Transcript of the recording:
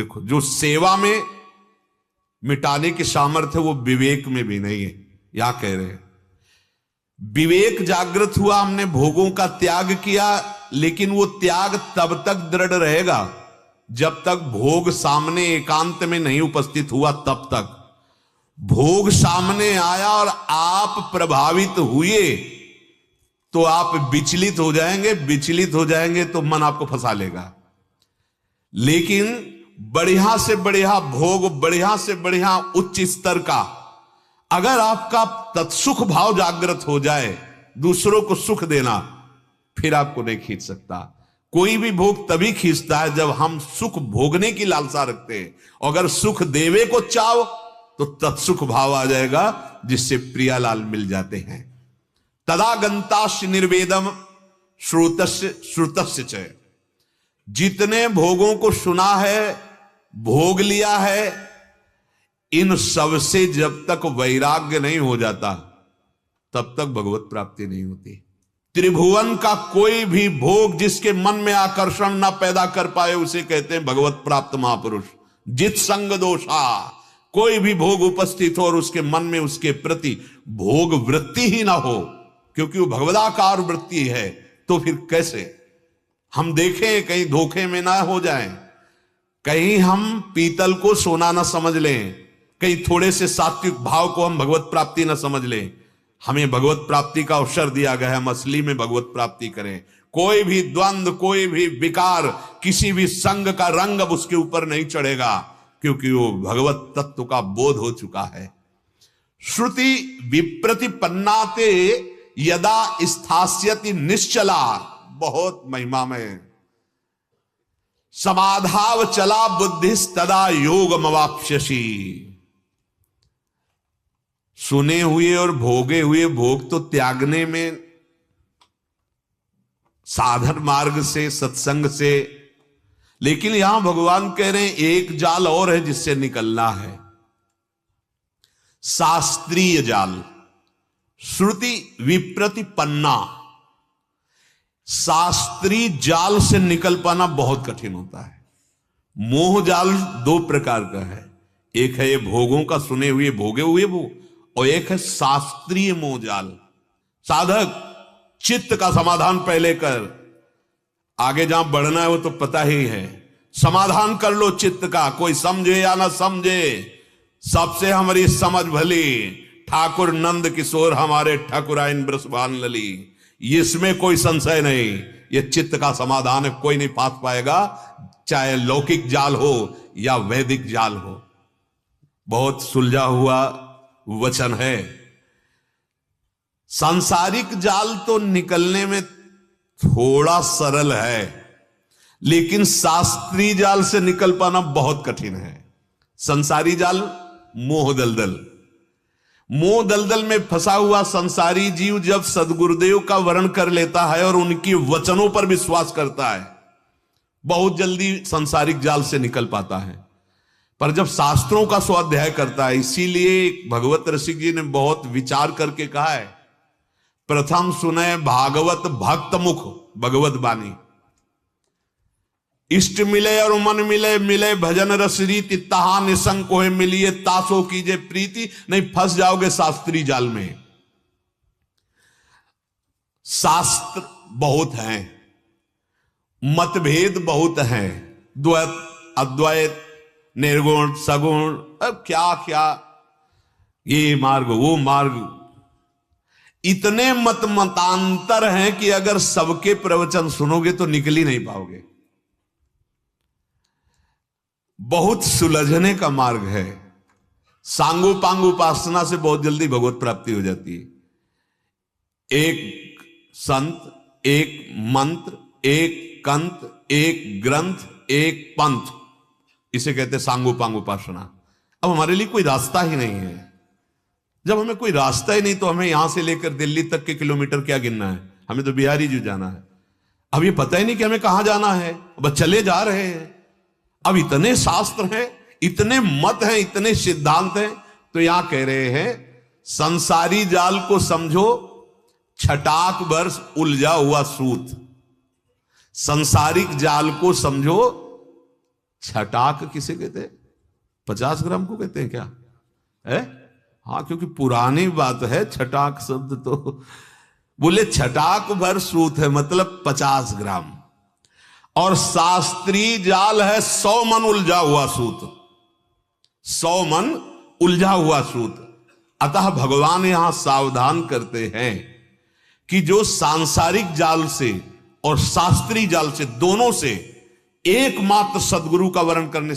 देखो, जो सेवा में मिटाने की सामर्थ्य वो विवेक में भी नहीं है। यहां कह रहे हैं विवेक जागृत हुआ, हमने भोगों का त्याग किया, लेकिन वो त्याग तब तक दृढ़ रहेगा जब तक भोग सामने एकांत में नहीं उपस्थित हुआ। तब तक भोग सामने आया और आप प्रभावित हुए तो आप विचलित हो जाएंगे, विचलित हो जाएंगे तो मन आपको फंसा लेगा। लेकिन बढ़िया से बढ़िया भोग, बढ़िया से बढ़िया उच्च स्तर का अगर आपका तत्सुख भाव जागृत हो जाए, दूसरों को सुख देना, फिर आपको नहीं खींच सकता। कोई भी भोग तभी खींचता है जब हम सुख भोगने की लालसा रखते हैं। अगर सुख देवे को चाहो तो तत्सुख भाव आ जाएगा, जिससे प्रियालाल मिल जाते हैं। तदा गंताश्च निर्वेदम श्रुतस्य च। जितने भोगों को सुना है, भोग लिया है, इन सबसे जब तक वैराग्य नहीं हो जाता तब तक भगवत प्राप्ति नहीं होती। त्रिभुवन का कोई भी भोग जिसके मन में आकर्षण ना पैदा कर पाए उसे कहते हैं भगवत प्राप्त महापुरुष। जित संग दोषा, कोई भी भोग उपस्थित हो और उसके मन में उसके प्रति भोग वृत्ति ही ना हो, क्योंकि वो भगवदाकार वृत्ति है, तो फिर कैसे हम देखें कहीं धोखे में ना हो जाएं, कहीं हम पीतल को सोना ना समझ लें, कहीं थोड़े से सात्विक भाव को हम भगवत प्राप्ति ना समझ लें। हमें भगवत प्राप्ति का अवसर दिया गया है, हम असली में भगवत प्राप्ति करें। कोई भी द्वंद्व, कोई भी विकार, किसी भी संग का रंग अब उसके ऊपर नहीं चढ़ेगा, क्योंकि वो भगवत तत्व का बोध हो चुका है। श्रुति विप्रतिपन्नाते यदा स्थास्यति निश्चला, बहुत महिमा में, समाधाव चला बुद्धिस्तदा योगमवाप्स्यसि। सुने हुए और भोगे हुए भोग तो त्यागने में साधन मार्ग से, सत्संग से, लेकिन यहां भगवान कह रहे हैं एक जाल और है जिससे निकलना है, शास्त्रीय जाल। श्रुति विप्रतिपन्ना, शास्त्रीय जाल से निकल पाना बहुत कठिन होता है। मोह जाल दो प्रकार का है, एक है ये भोगों का, सुने हुए भोगे हुए भोग, और एक है शास्त्रीय मोह जाल। साधक चित्त का समाधान पहले कर, आगे जहां बढ़ना है वो तो पता ही है। समाधान कर लो चित्त का, कोई समझे या ना समझे, सबसे हमारी समझ भली। ठाकुर नंद किशोर हमारे ठाकुराइन ब्रसभान लली, इसमें कोई संशय नहीं। ये चित्त का समाधान है, कोई नहीं पास पाएगा, चाहे लौकिक जाल हो या वैदिक जाल हो। बहुत सुलझा हुआ वचन है। सांसारिक जाल तो निकलने में थोड़ा सरल है, लेकिन शास्त्रीय जाल से निकल पाना बहुत कठिन है। संसारी जाल मोह दलदल, मोह दलदल में फंसा हुआ संसारी जीव जब सदगुरुदेव का वर्ण कर लेता है और उनकी वचनों पर विश्वास करता है, बहुत जल्दी संसारिक जाल से निकल पाता है। पर जब शास्त्रों का स्वाध्याय करता है, इसीलिए भगवत रसिक जी ने बहुत विचार करके कहा है, प्रथम सुने भागवत भक्त मुख भगवत बानी। इष्ट मिले और मन मिले, मिले भजन रस रीति, तहा निसंग को मिलिए तासो कीजे प्रीति। नहीं फंस जाओगे शास्त्री जाल में। शास्त्र बहुत हैं, मतभेद बहुत हैं, द्वैत अद्वैत, निर्गुण सगुण, अब क्या क्या, ये मार्ग वो मार्ग, इतने मतांतर हैं कि अगर सबके प्रवचन सुनोगे तो निकल ही नहीं पाओगे। बहुत सुलझने का मार्ग है। सांगो पांग उपासना से बहुत जल्दी भगवत प्राप्ति हो जाती है। एक संत, एक मंत्र, एक कंत, एक ग्रंथ, एक पंथ, इसे कहते हैं सांगो पांग उपासना। अब हमारे लिए कोई रास्ता ही नहीं है। जब हमें कोई रास्ता ही नहीं तो हमें यहां से लेकर दिल्ली तक के किलोमीटर क्या गिनना है? हमें तो बिहारी जी जाना है। अब ये पता ही नहीं कि हमें कहां जाना है, बस चले जा रहे हैं। अब इतने शास्त्र हैं, इतने मत हैं, इतने सिद्धांत हैं, तो यहां कह रहे हैं संसारी जाल को समझो छटाक वर्ष उलझा हुआ सूत, संसारिक जाल को समझो छटाक किसे कहते हैं? 50 ग्राम को कहते हैं क्या है? हाँ, क्योंकि पुरानी बात है। छटाक शब्द तो बोले छटाक भर सूत है, मतलब 50 ग्राम। और शास्त्रीय जाल है 100 मन उलझा हुआ सूत, 100 मन उलझा हुआ सूत। अतः भगवान यहां सावधान करते हैं कि जो सांसारिक जाल से और शास्त्रीय जाल से, दोनों से एकमात्र सदगुरु का वर्ण करने